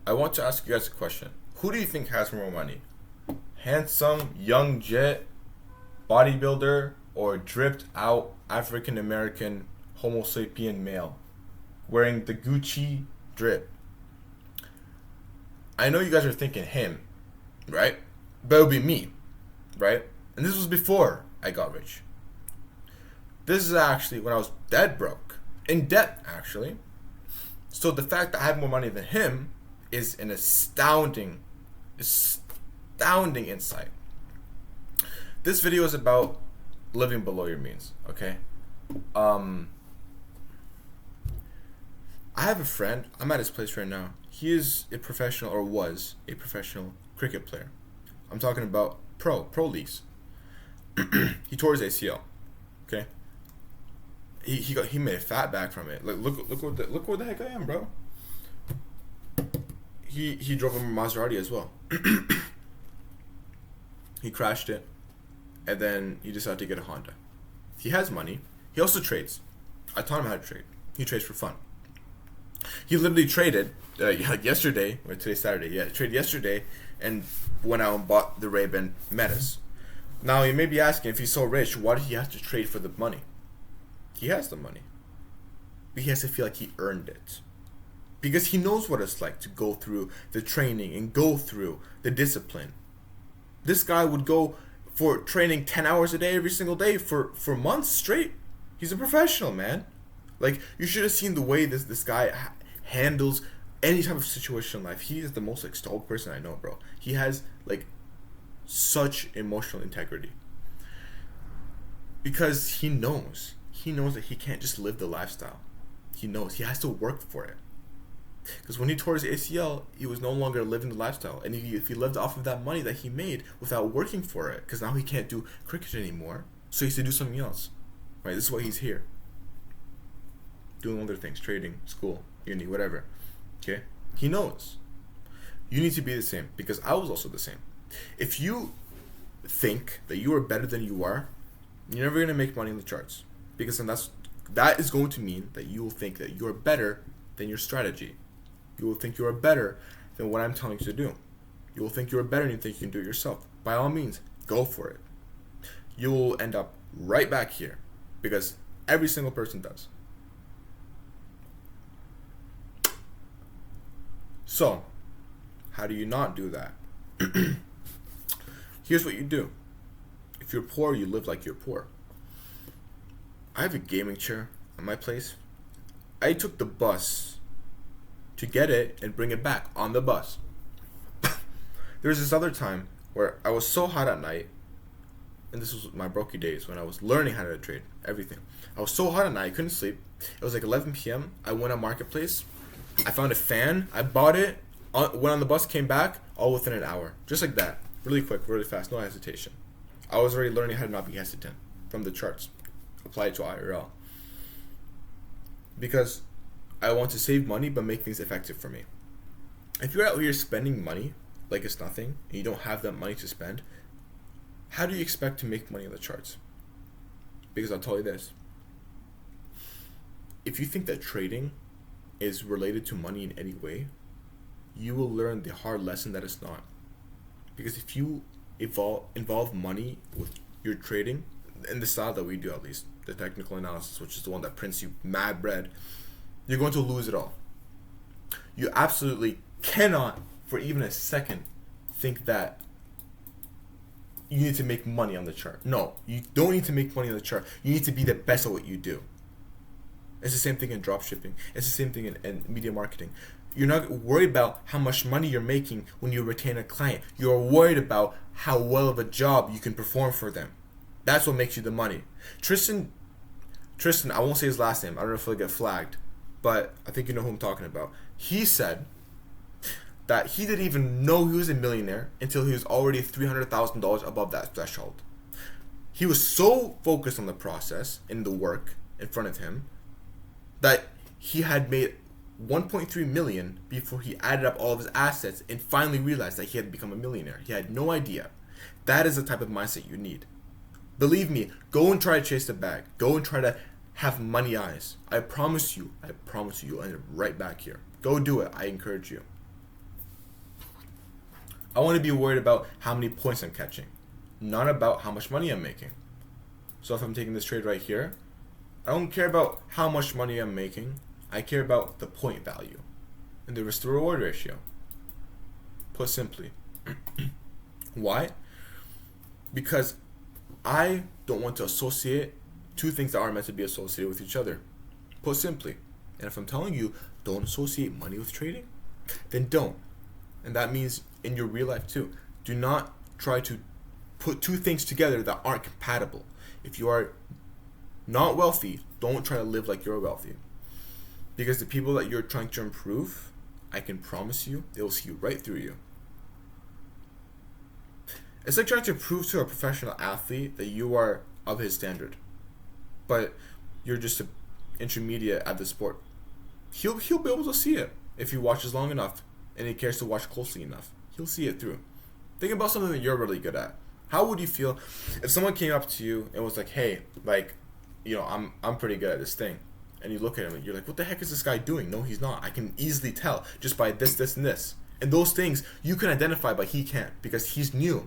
I want to ask you guys a question. Who do you think has more money? Handsome, young jet, bodybuilder, or dripped out African American Homo sapien male wearing the Gucci drip? I know you guys are thinking him, right? But it would be me, right? And this was before I got rich. This is actually when I was dead broke. In debt, actually. So the fact that I have more money than him is an astounding insight. This video is about living below your means, okay? I have a friend. I'm at his place right now. He is a professional, or was a professional cricket player. I'm talking about pro leagues. He tore his ACL. Okay. He made a fat back from it. Like look where the heck I am, bro. He drove a Maserati as well. He crashed it, and then he decided to get a Honda. He has money. He also trades. I taught him how to trade. He trades for fun. He literally traded yesterday, or today's Saturday. Yeah, traded yesterday, and went out and bought the Ray-Ban Metas. Now you may be asking, if he's so rich, why did he have to trade for the money? He has the money, but he has to feel like he earned it, because he knows what it's like to go through the training and go through the discipline. This guy would go for training 10 hours a day every single day for months straight. He's a professional, man. Like, you should have seen the way this guy handles any type of situation in life. He is the most like stoic person I know, bro. He has like such emotional integrity, because he knows that he can't just live the lifestyle. He knows he has to work for it. Because when he tore his ACL, he was no longer living the lifestyle. And if he lived off of that money that he made without working for it, because now he can't do cricket anymore, so he has to do something else. Right? This is why he's here. Doing other things, trading, school, uni, whatever. Okay? He knows. You need to be the same, because I was also the same. If you think that you are better than you are, you're never going to make money in the charts. Because then that is going to mean that you will think that you're better than your strategy. You will think you are better than what I'm telling you to do. You will think you are better and you think you can do it yourself. By all means, go for it. You will end up right back here, because every single person does. So, how do you not do that? Here's what you do. If you're poor, you live like you're poor. I have a gaming chair at my place. I took the bus to get it and bring it back on the bus. There was this other time where I was so hot at night, and this was my brokey days when I was learning how to trade everything. I was so hot at night, I couldn't sleep. It was like 11 p.m. I went on Marketplace. I found a fan. I bought it. Went on the bus, came back, all within an hour. Just like that. Really quick, really fast, no hesitation. I was already learning how to not be hesitant from the charts. Apply it to IRL. Because I want to save money but make things effective for me. If you're out here spending money like it's nothing, and you don't have that money to spend, how do you expect to make money on the charts? Because I'll tell you this. If you think that trading is related to money in any way, you will learn the hard lesson that it's not. Because if you involve money with your trading, in the style that we do, at least, the technical analysis, which is the one that prints you mad bread, you're going to lose it all. You absolutely cannot, for even a second, think that you need to make money on the chart. No, you don't need to make money on the chart. You need to be the best at what you do. It's the same thing in dropshipping. It's the same thing in media marketing. You're not worried about how much money you're making when you retain a client. You're worried about how well of a job you can perform for them. That's what makes you the money. Tristan, I won't say his last name. I don't know if he'll get flagged, but I think you know who I'm talking about. He said that he didn't even know he was a millionaire until he was already $300,000 above that threshold. He was so focused on the process and the work in front of him that he had made 1.3 million before he added up all of his assets and finally realized that he had become a millionaire. He had no idea. That is the type of mindset you need. Believe me, go and try to chase the bag. Go and try to have money eyes. I promise you, you'll end up right back here. Go do it. I encourage you. I want to be worried about how many points I'm catching, not about how much money I'm making. So if I'm taking this trade right here, I don't care about how much money I'm making. I care about the point value and the risk to reward ratio. Put simply. Why? Because I don't want to associate two things that aren't meant to be associated with each other. Put simply. And if I'm telling you don't associate money with trading, then don't. And that means in your real life too. Do not try to put two things together that aren't compatible. If you are not wealthy, don't try to live like you're wealthy. Because the people that you're trying to improve, I can promise you, they will see right through you. It's like trying to prove to a professional athlete that you are of his standard, but you're just an intermediate at the sport. He'll be able to see it if he watches long enough and he cares to watch closely enough. He'll see it through. Think about something that you're really good at. How would you feel if someone came up to you and was like, "Hey, like, I'm pretty good at this thing," and you look at him and you're like, "What the heck is this guy doing?" No, he's not. I can easily tell just by this, this, and this. And those things you can identify, but he can't because he's new.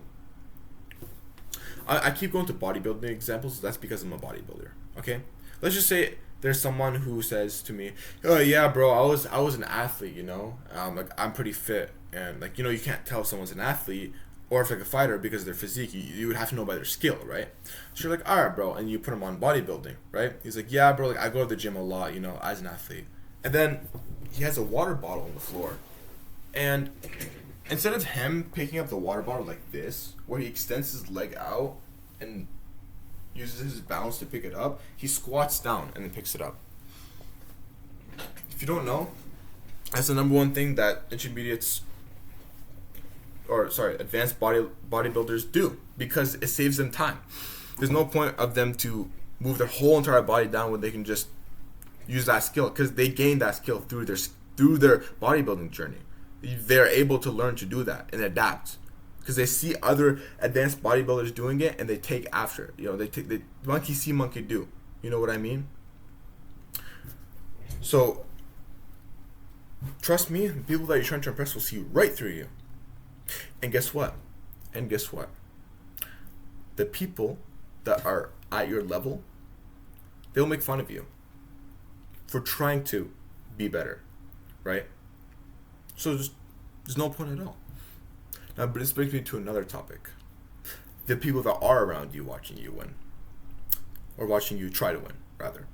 I keep going to bodybuilding examples. That's because I'm a bodybuilder. Okay, let's just say there's someone who says to me, "Oh yeah, bro, I was an athlete. Like I'm pretty fit, and like you can't tell if someone's an athlete or if like a fighter because of their physique. You would have to know by their skill, right?" So you're like, "All right, bro," and you put him on bodybuilding, right? He's like, "Yeah, bro, like I go to the gym a lot, as an athlete." And then he has a water bottle on the floor, and instead of him picking up the water bottle like this, where he extends his leg out and uses his balance to pick it up, he squats down and then picks it up. If you don't know, that's the number one thing that advanced bodybuilders do, because it saves them time. There's no point of them to move their whole entire body down when they can just use that skill, because they gain that skill through their bodybuilding journey. They're able to learn to do that and adapt because they see other advanced bodybuilders doing it and they take after. They monkey see, monkey do. You know what I mean? So trust me, the people that you're trying to impress will see right through you. And guess what? The people that are at your level, they'll make fun of you for trying to be better, right? So there's no point at all. Now, but this brings me to another topic. The people that are around you watching you win. Or watching you try to win, rather.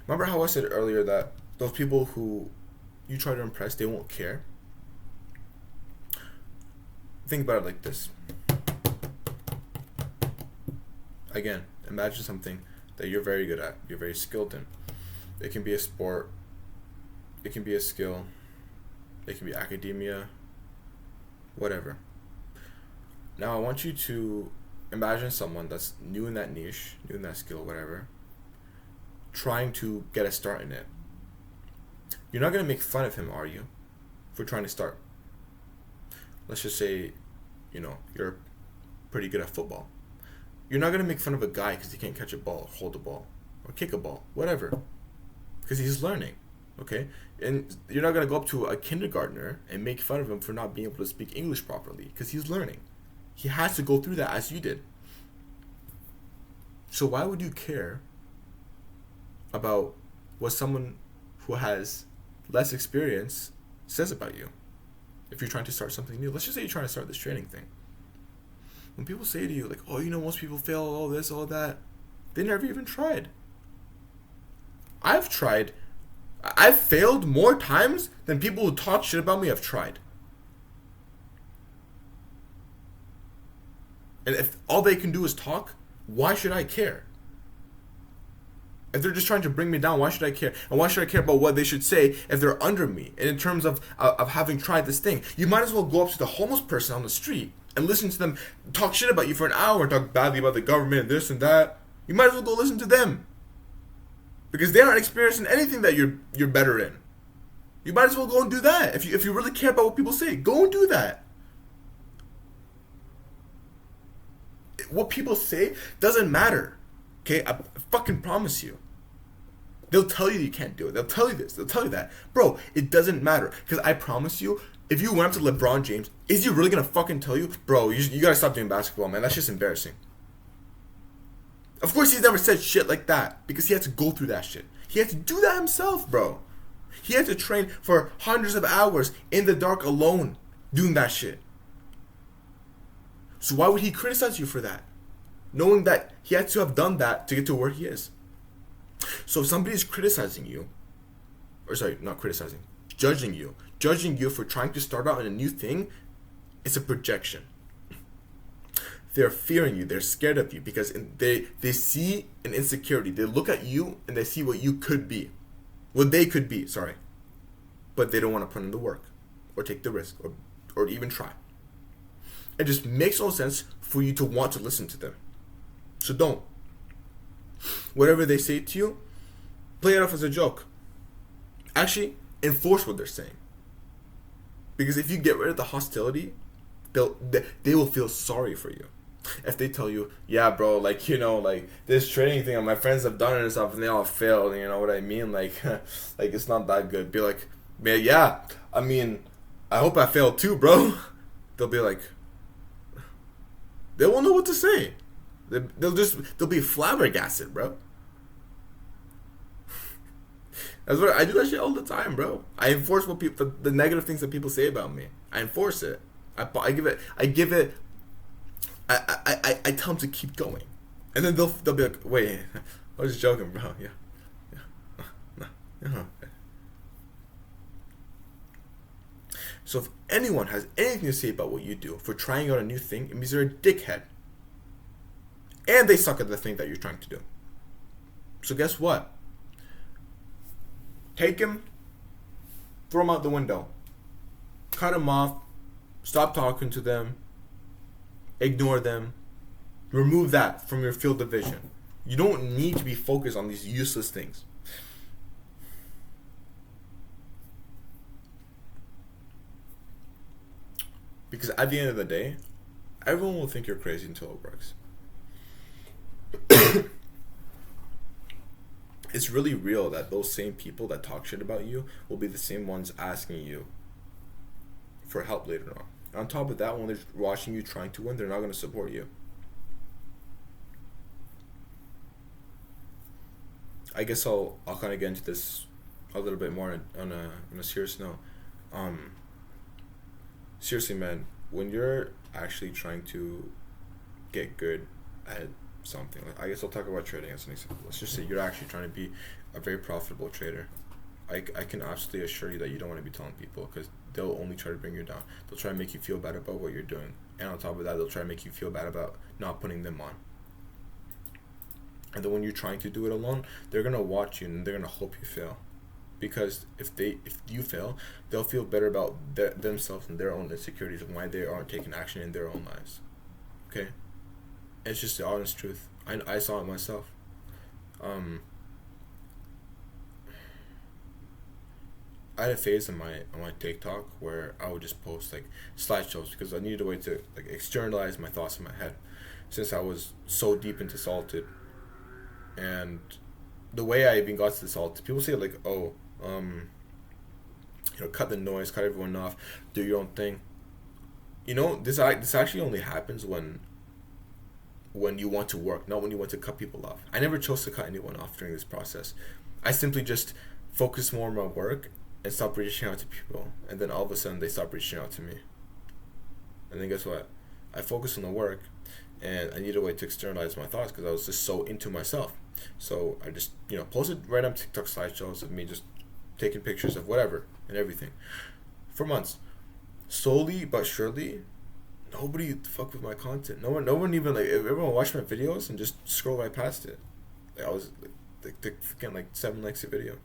Remember how I said earlier that those people who you try to impress, they won't care? Think about it like this. Again, imagine something that you're very good at, you're very skilled in. It can be a sport, it can be a skill, it can be academia, whatever. Now I want you to imagine someone that's new in that niche, new in that skill, whatever, trying to get a start in it. You're not going to make fun of him, are you, for trying to start? Let's just say, you're pretty good at football. You're not going to make fun of a guy because he can't catch a ball, hold a ball, or kick a ball, whatever, because he's learning. Okay, and you're not gonna go up to a kindergartner and make fun of him for not being able to speak English properly because he's learning. He has to go through that as you did. So why would you care about what someone who has less experience says about you if you're trying to start something new? Let's just say you're trying to start this trading thing. When people say to you like, "Oh, most people fail, all this, all that," they never even tried. I've tried. I've failed more times than people who talk shit about me have tried. And if all they can do is talk, why should I care? If they're just trying to bring me down, why should I care? And why should I care about what they should say if they're under me? And in terms of having tried this thing, you might as well go up to the homeless person on the street and listen to them talk shit about you for an hour and talk badly about the government and this and that. You might as well go listen to them. Because they aren't experiencing anything that you're better in. You might as well go and do that. If you really care about what people say, go and do that. What people say doesn't matter. Okay? I fucking promise you. They'll tell you can't do it. They'll tell you this. They'll tell you that. Bro, it doesn't matter. Because I promise you, If you went up to LeBron James, is he really gonna fucking tell you, bro, you gotta stop doing basketball, man? That's just embarrassing. Of course, he's never said shit like that because he had to go through that shit. He had to do that himself, bro. He had to train for hundreds of hours in the dark alone doing that shit. So why would he criticize you for that? Knowing that he had to have done that to get to where he is. So if somebody's criticizing you, or sorry, not criticizing, judging you for trying to start out in a new thing, it's a projection. They're fearing you. They're scared of you because they see an insecurity. They look at you and they see what you could be. What they could be, sorry. But they don't want to put in the work or take the risk or even try. It just makes no sense for you to want to listen to them. So don't. Whatever they say to you, play it off as a joke. Actually, enforce what they're saying. Because if you get rid of the hostility, they will feel sorry for you. If they tell you, yeah, bro, like, you know, like, this training thing, my friends have done it and stuff, and they all failed, you know what I mean? Like, like, it's not that good. Be like, man, yeah, I mean, I hope I failed too, bro. They'll be like, they won't know what to say. They'll be flabbergasted, bro. That's what I do that shit all the time, bro. I enforce what people, the negative things that people say about me. I enforce it. I tell them to keep going, and then they'll be like, wait, I was just joking, bro. Yeah. So if anyone has anything to say about what you do for trying out a new thing, it means they're a dickhead, and they suck at the thing that you're trying to do. So guess what? Take him, throw him out the window, cut him off, stop talking to them, ignore them, remove that from your field of vision. You don't need to be focused on these useless things. Because at the end of the day, everyone will think you're crazy until it works. It's really real that those same people that talk shit about you will be the same ones asking you for help later on. On top of that, when they're watching you trying to win, they're not going to support you. I guess I'll kind of get into this a little bit more on a serious note. Seriously, man, when you're actually trying to get good at something, like, I guess I'll talk about trading as an example. Let's just say you're actually trying to be a very profitable trader. I can absolutely assure you that you don't want to be telling people, because they'll only try to bring you down. They'll try to make you feel bad about what you're doing, and on top of that, they'll try to make you feel bad about not putting them on. And then when you're trying to do it alone, they're gonna watch you and they're gonna hope you fail, because if you fail, they'll feel better about themselves and their own insecurities and why they aren't taking action in their own lives. Okay, it's just the honest truth. I saw it myself. I had a phase on my TikTok where I would just post like slideshows because I needed a way to like externalize my thoughts in my head, since I was so deep into Salted. And the way I even got to the Salted, people say like, oh, cut the noise, cut everyone off, do your own thing. This actually only happens when you want to work, not when you want to cut people off. I never chose to cut anyone off during this process. I simply just focused more on my work and stopped reaching out to people. And then all of a sudden, they stopped reaching out to me. And then guess what? I focused on the work, and I needed a way to externalize my thoughts because I was just so into myself. So I just, posted random TikTok slideshows of me just taking pictures of whatever and everything for months. Slowly but surely, nobody fucked with my content. No one even, like, everyone watched my videos and just scroll right past it. Like, I was like getting like 7 likes a video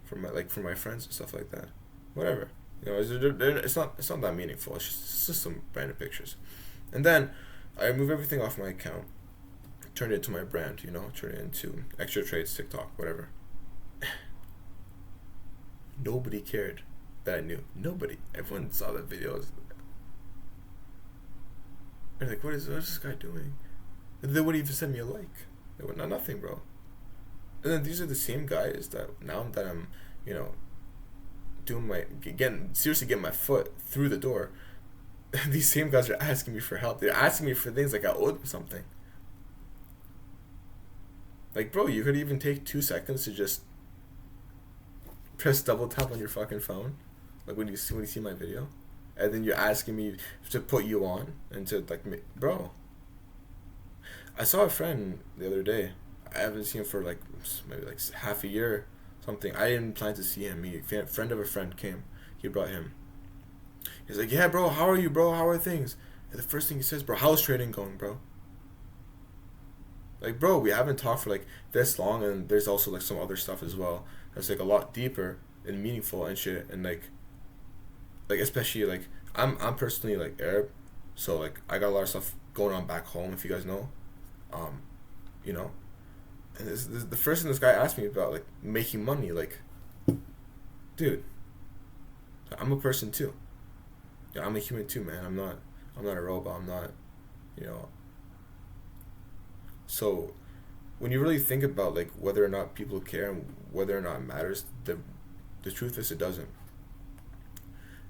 from my friends and stuff like that. Whatever, it's not that meaningful. It's just some random pictures, and then I removed everything off my account, turned it into my brand. Turned it into Extra Trades, TikTok, whatever. Nobody cared that I knew. Nobody. Everyone saw the videos. They're like, what is this guy doing? And they wouldn't even send me a like. They would, nothing, bro. And then these are the same guys that now that I'm, getting my foot through the door, these same guys are asking me for help. They're asking me for things like I owe them something. Like, bro, you could even take 2 seconds to just press double tap on your fucking phone, like when you see my video, and then you're asking me to put you on and to like, bro. I saw a friend the other day. I haven't seen him for like maybe like half a year, something. I didn't plan to see him. A friend of a friend came. He brought him. He's like, yeah, bro, how are you, bro? How are things? And the first thing he says, bro, how's trading going, bro? Like, bro, we haven't talked for like this long, and there's also like some other stuff as well that's like a lot deeper and meaningful and shit, and like especially like I'm personally like Arab, so like I got a lot of stuff going on back home, if you guys know, you know, and this the first thing this guy asked me about, like making money, like, dude, I'm a person too. Yeah, I'm a human too, man. I'm not a robot. I'm not, you know. So, when you really think about like whether or not people care and whether or not it matters, the truth is it doesn't.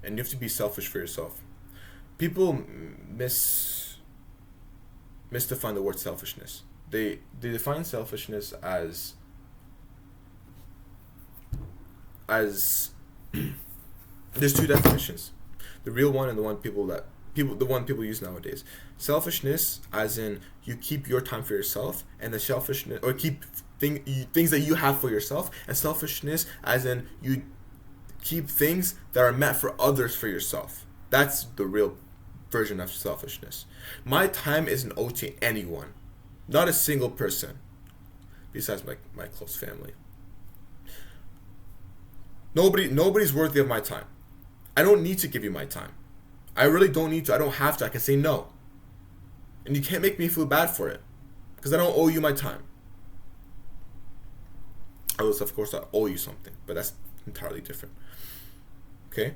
And you have to be selfish for yourself. People misdefine the word selfishness. They define selfishness as there's 2 definitions. The real one and the one people use nowadays. Selfishness, as in you keep your time for yourself, and the selfishness, or keep things that you have for yourself, and selfishness, as in you keep things that are meant for others for yourself. That's the real version of selfishness. My time isn't owed to anyone, not a single person, besides my close family. Nobody's worthy of my time. I don't need to give you my time. I really don't need to. I don't have to. I can say no. And you can't make me feel bad for it, because I don't owe you my time. Unless, of course, I owe you something, but that's entirely different. Okay?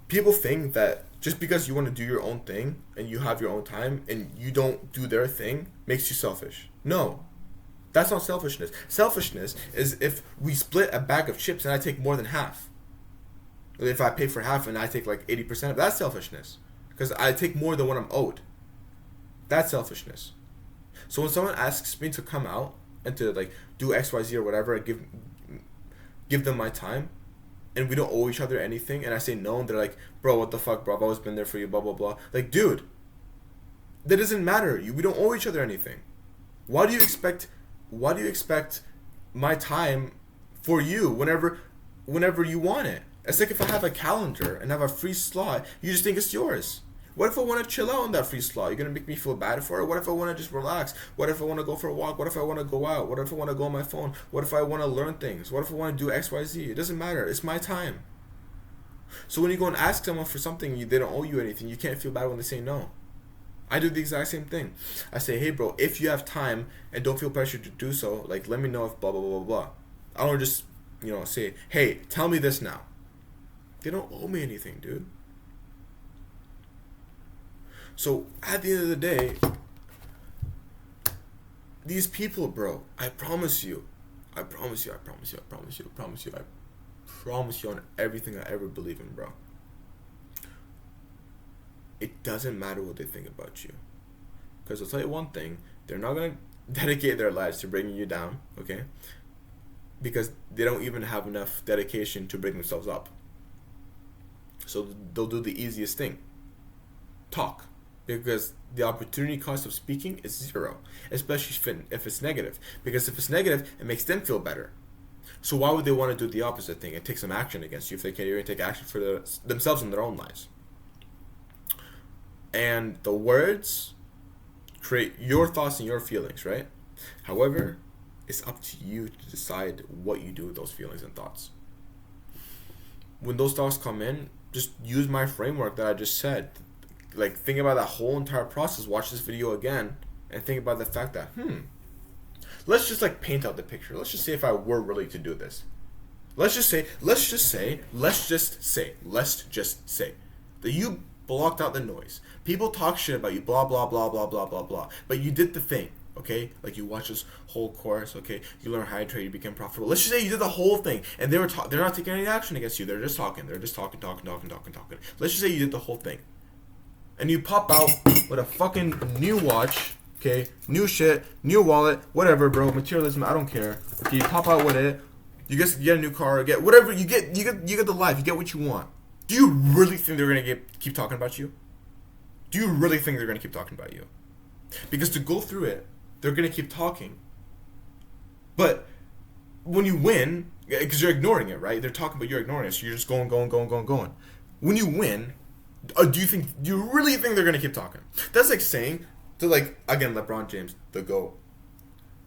People think that just because you want to do your own thing and you have your own time and you don't do their thing makes you selfish. No. That's not selfishness. Selfishness is if we split a bag of chips and I take more than half. If I pay for half and I take like 80% of it, that's selfishness. Because I take more than what I'm owed. That's selfishness. So when someone asks me to come out and to like do XYZ or whatever, I give them my time, and we don't owe each other anything, and I say no, and they're like, bro, what the fuck, bro, I've always been there for you, blah, blah, blah. Like, dude, that doesn't matter. We don't owe each other anything. Why do you expect my time for you whenever you want it? It's like if I have a calendar and have a free slot, you just think it's yours. What if I want to chill out on that free slot? You're going to make me feel bad for it? What if I want to just relax? What if I want to go for a walk? What if I want to go out? What if I want to go on my phone? What if I want to learn things? What if I want to do XYZ? It doesn't matter. It's my time. So when you go and ask someone for something, they don't owe you anything. You can't feel bad when they say no. I do the exact same thing. I say, hey bro, if you have time and don't feel pressure to do so, like let me know if blah, blah, blah, blah. I don't just, say, hey, tell me this now. They don't owe me anything, dude. So at the end of the day, these people, bro, I promise you on everything I ever believe in, bro. It doesn't matter what they think about you. Because I'll tell you one thing, they're not going to dedicate their lives to bringing you down, okay? Because they don't even have enough dedication to bring themselves up. So they'll do the easiest thing. Talk. Because the opportunity cost of speaking is 0. Especially if it's negative. Because if it's negative, it makes them feel better. So why would they want to do the opposite thing and take some action against you if they can't even take action for themselves in their own lives? And the words create your thoughts and your feelings, right? However, it's up to you to decide what you do with those feelings and thoughts. When those thoughts come in, just use my framework that I just said. Like, think about that whole entire process. Watch this video again and think about the fact that, let's just like paint out the picture. Let's just say if I were really to do this. Let's just say that you blocked out the noise. People talk shit about you, blah, blah, blah, blah, blah, blah, blah. But you did the thing, okay? Like you watch this whole course, okay? You learn how to trade, you become profitable. Let's just say you did the whole thing, and they're not taking any action against you. They're just talking. They're just talking. Let's just say you did the whole thing, and you pop out with a fucking new watch, okay? New shit, new wallet, whatever, bro. Materialism, I don't care. Okay, you pop out with it. You get a new car, get whatever you get the life. You get what you want. Do you really think they're gonna keep talking about you? Do you really think they're gonna keep talking about you? Because to go through it, they're gonna keep talking. But when you win, because you're ignoring it, right? They're talking, but you're ignoring it. So you're just going. When you win, do you really think they're gonna keep talking? That's like saying to, like, again, LeBron James, the GOAT.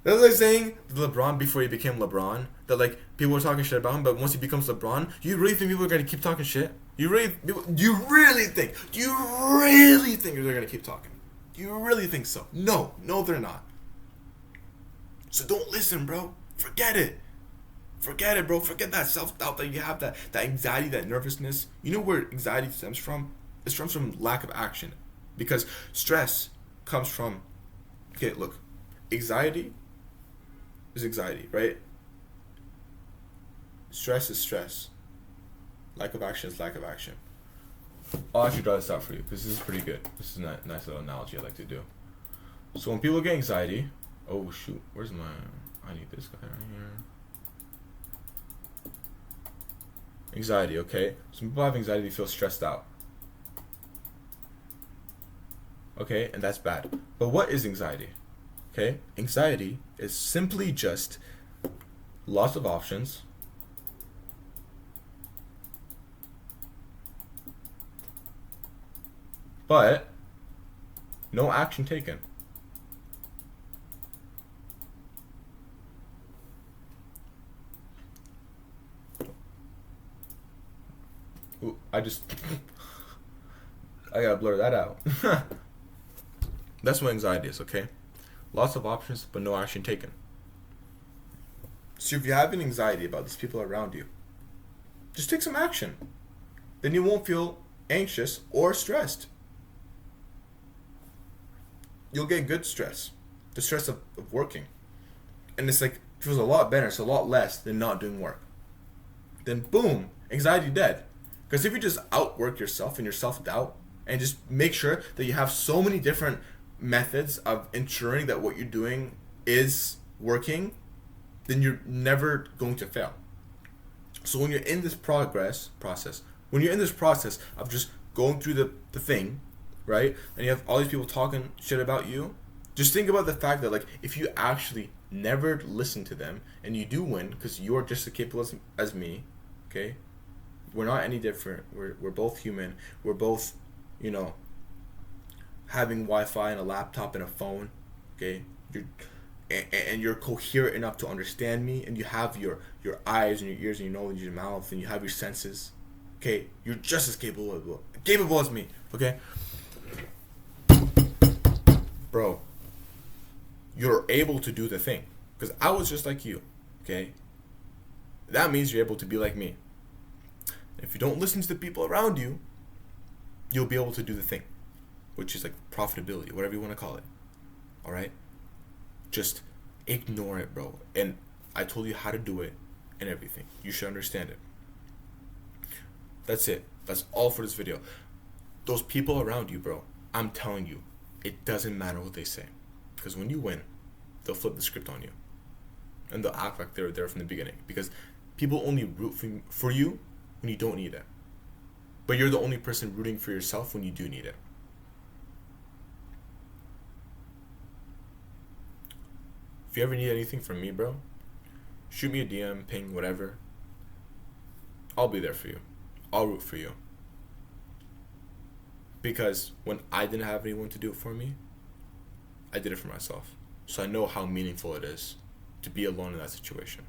That's like saying to LeBron before he became LeBron that, like, people were talking shit about him, but once he becomes LeBron, do you really think people are gonna keep talking shit? Do you really think they're gonna keep talking? Do you really think so? No, they're not. So don't listen, bro. Forget it, bro. Forget that self-doubt that you have, that anxiety, that nervousness. You know where anxiety stems from? It stems from lack of action. Because stress comes from, okay, look, anxiety is anxiety, right? Stress is stress. Lack of action is lack of action. I'll actually draw this out for you because this is pretty good. This is a nice little analogy I like to do. So when people get anxiety, oh shoot, where's my? I need this guy right here. Anxiety, okay. Some people have anxiety, they feel stressed out. Okay, and that's bad. But what is anxiety? Okay, anxiety is simply just loss of options, but no action taken. Ooh, I gotta blur that out. That's what anxiety is, okay? Lots of options, but no action taken. So if you have an anxiety about these people around you, just take some action. Then you won't feel anxious or stressed. You'll get good stress. The stress of working. And it's like, it feels a lot better, it's a lot less than not doing work. Then boom, anxiety dead. Because if you just outwork yourself and your self-doubt, and just make sure that you have so many different methods of ensuring that what you're doing is working, then you're never going to fail. So when you're in this process of just going through the thing, right, and you have all these people talking shit about you, just think about the fact that, like, if you actually never listen to them and you do win, because you're just as capable as me, okay, we're not any different, we're both human, we're both, you know, having Wi-Fi and a laptop and a phone, okay, you're coherent enough to understand me, and you have your eyes and your ears and your nose and your mouth, and you have your senses, okay, you're just as capable as me, okay, bro, you're able to do the thing, because I was just like you, okay, that means you're able to be like me. If you don't listen to the people around you, you'll be able to do the thing, which is like profitability, whatever you want to call it. All right? Just ignore it, bro. And I told you how to do it and everything. You should understand it. That's it. That's all for this video. Those people around you, bro, I'm telling you, it doesn't matter what they say. Because when you win, they'll flip the script on you. And they'll act like they were there from the beginning. Because people only root for you when you don't need it. But you're the only person rooting for yourself when you do need it. If you ever need anything from me, bro, shoot me a DM, ping, whatever. I'll be there for you. I'll root for you. Because when I didn't have anyone to do it for me, I did it for myself. So I know how meaningful it is to be alone in that situation.